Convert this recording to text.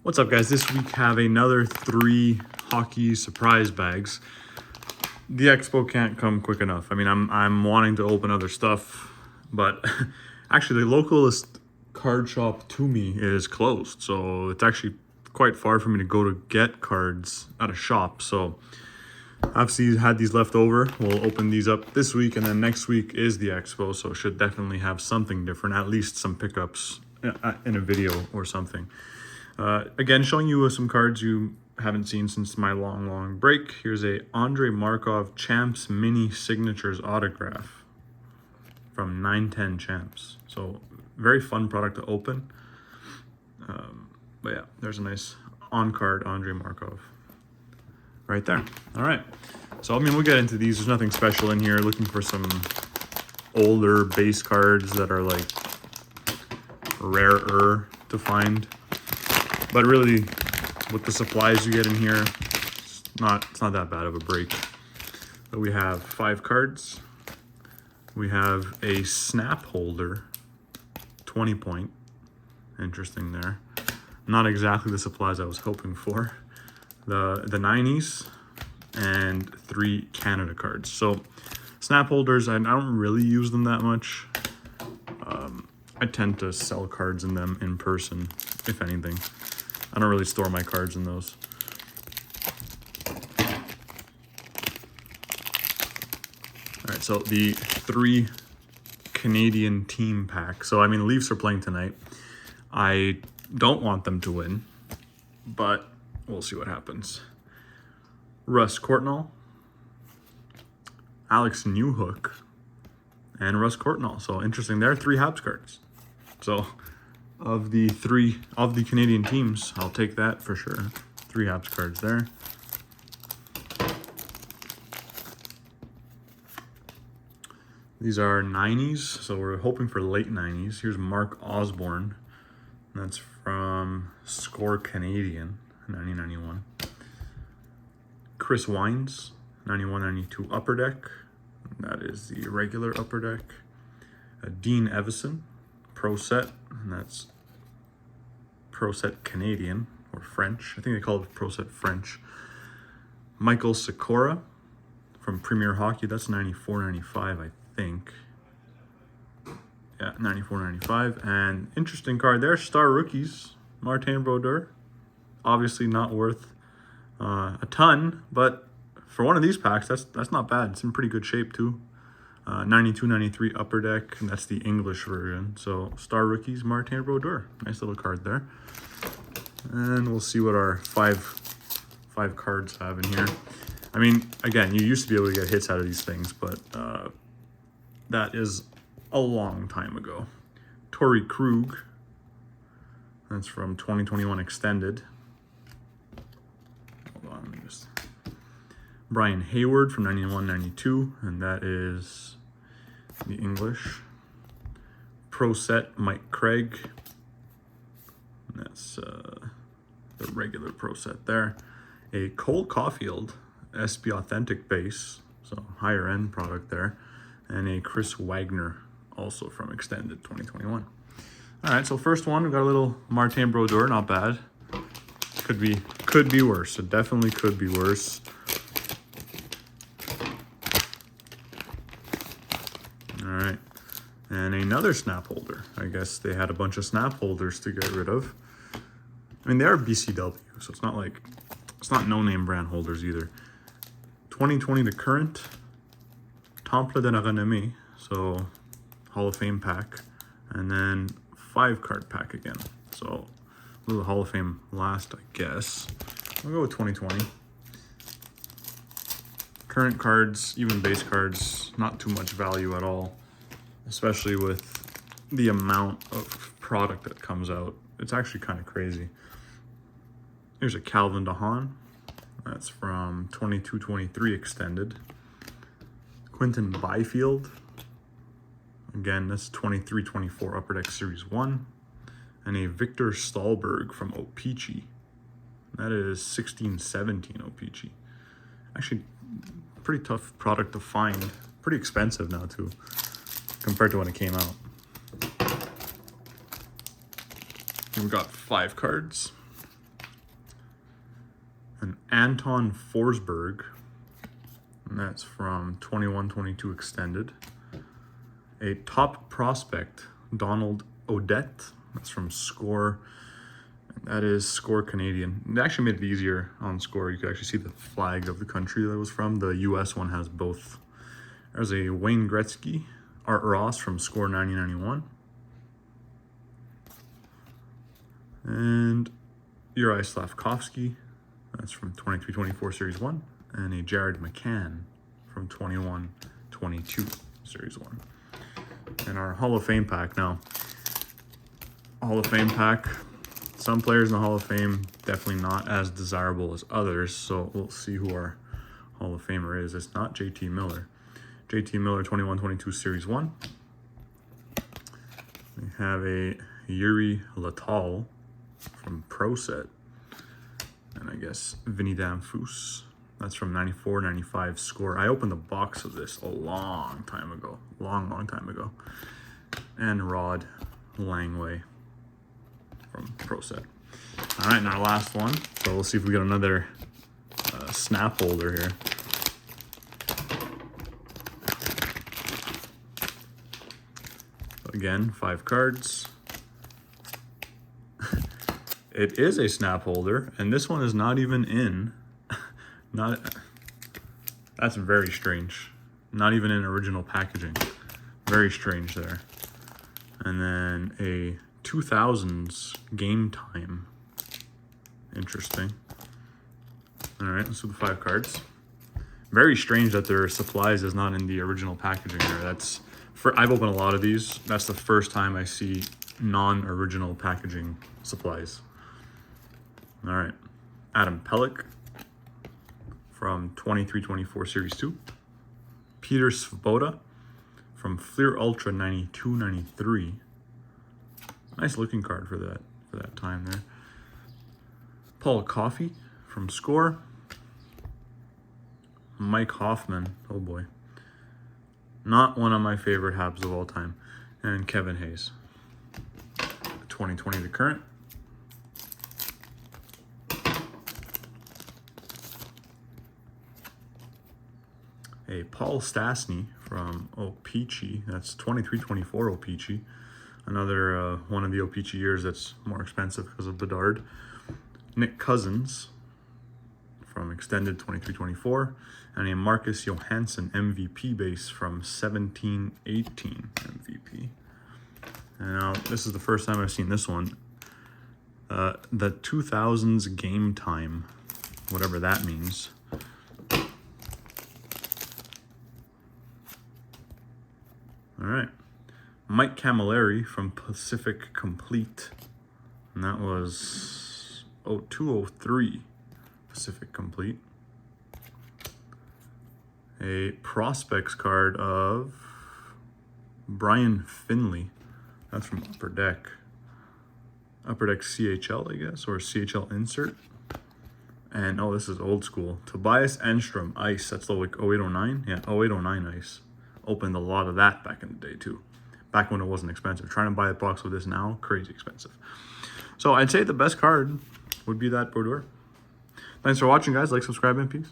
What's up, guys? This week have another 3 hockey surprise bags. The expo can't come quick enough. I mean, I'm wanting to open other stuff, but actually the localist card shop to me is closed, so it's actually quite far for me to go to get cards at a shop. So obviously had these left over. We'll open these up this week, and then next week is the expo, so should definitely have something different, at least some pickups in a video or something. Again, showing you some cards you haven't seen since my long break. Here's a Andrei Markov Champs Mini Signatures autograph from 910 Champs. So very fun product to open. But yeah, there's a nice on-card Andrei Markov right there. All right. So, I mean, we'll get into these. There's nothing special in here. Looking for some older base cards that are like rarer to find. But really, with the supplies you get in here, it's not that bad of a break. But we have 5 cards. We have a snap holder, 20 point. Interesting there. Not exactly the supplies I was hoping for. The 90s and 3 Canada cards. So snap holders, I don't really use them that much. I tend to sell cards in them in person, if anything. I don't really store my cards in those. All right, so the 3 Canadian team pack. So, I mean, the Leafs are playing tonight. I don't want them to win, but we'll see what happens. Russ Courtnall, Alex Newhook, and Russ Courtnall. So, interesting there, 3 Habs cards. So, of the Canadian teams, I'll take that for sure. 3 Habs cards there. These are 90s, so we're hoping for late 90s. Here's Mark Osborne. That's from Score Canadian, 1991. Chris Wines, 91-92 Upper Deck. That is the regular Upper Deck. Dean Evison, Pro Set, and that's Pro Set Canadian or French. I think they call it Pro Set French. Michael Sikora from Premier Hockey. That's 94-95, I think. Yeah, 94-95. And interesting card there, Star Rookies, Martin Brodeur. Obviously not worth a ton, but for one of these packs, that's not bad. It's in pretty good shape too. 92-93 Upper Deck, and that's the English version. So Star Rookies, Martin Brodeur. Nice little card there. And we'll see what our five cards have in here. I mean, again, you used to be able to get hits out of these things, but that is a long time ago. Torrey Krug. That's from 2021 Extended. Hold on, let me just... Brian Hayward from 91-92, and that is the English. Pro Set Mike Craig. And that's the regular Pro Set there. A Cole Caulfield SB Authentic base, so higher end product there. And a Chris Wagner, also from Extended 2021. All right, so first one, we got a little Martin Brodeur, not bad. Could be worse. It definitely could be worse. All right, and another snap holder. I guess they had a bunch of snap holders to get rid of. I mean, they are BCW, so it's not no-name brand holders either. 2020 The Current, Temple de la Renommée, so Hall of Fame pack, and then 5-card pack again. So a little Hall of Fame last, I guess. I'll go with 2020. Current cards, even base cards, not too much value at all, especially with the amount of product that comes out. It's actually kind of crazy. Here's a Calvin DeHaan. That's from 22-23 Extended. Quinton Byfield. Again, that's 23-24 Upper Deck Series 1. And a Victor Stahlberg from O-Pee-Chee. That is 16-17 O-Pee-Chee. Actually, pretty tough product to find. Pretty expensive now too, compared to when it came out. We've got 5 cards. An Anton Forsberg, and that's from 21-22 extended. A top prospect, Donald Odette, that's from Score. That is Score Canadian. It actually made it easier on Score. You could actually see the flag of the country that it was from. The US one has both. There's a Wayne Gretzky, Art Ross from Score 9091. And Uri Slavkovsky, that's from 23-24 Series 1. And a Jared McCann from 21-22 Series 1. And our Hall of Fame pack now. Hall of Fame pack. Some players in the Hall of Fame definitely not as desirable as others, so we'll see who our Hall of Famer is. It's not JT Miller. JT Miller 21-22 Series 1. We have a Yuri Latal from Pro Set. And I guess Vinny Damphousse. That's from 94-95 Score. I opened the box of this a long time ago. Long time ago. And Rod Langway from Pro Set. All right, and our last one. So we'll see if we get another snap holder here. Again, 5 cards. It is a snap holder, and this one is not even in. That's very strange. Not even in original packaging. Very strange there. And then a 2000s Game Time. Interesting. All right, let's do the 5 cards. Very strange that their supplies is not in the original packaging there. That's I've opened a lot of these. That's the first time I see non-original packaging supplies. All right, Adam Pelech from 23-24 Series 2. Peter Svoboda from Fleer Ultra 92-93. Nice looking card for that time there. Paul Coffey from Score. Mike Hoffman, oh boy. Not one of my favorite Habs of all time. And Kevin Hayes. 2020 the current. A Paul Stastny from O-Pee-Chee. That's 23-24 O-Pee-Chee. Another one of the O-Pee-Chee years that's more expensive because of Bedard. Nick Cousins from extended 23-24. And a Marcus Johansson MVP base from 17-18 MVP. And now this is the first time I've seen this one. The 2000s Game Time, whatever that means. All right. Mike Camilleri from Pacific Complete. And that was 0203 Pacific Complete. A prospects card of Brian Finley. That's from Upper Deck. Upper Deck CHL, I guess, or CHL insert. And oh, this is old school. Tobias Enstrom Ice. That's the like 0809. Yeah, 0809 Ice. Opened a lot of that back in the day too. Back when it wasn't expensive. Trying to buy a box with this now, crazy expensive. So I'd say the best card would be that Brodeur. Thanks for watching, guys. Like, subscribe, and peace.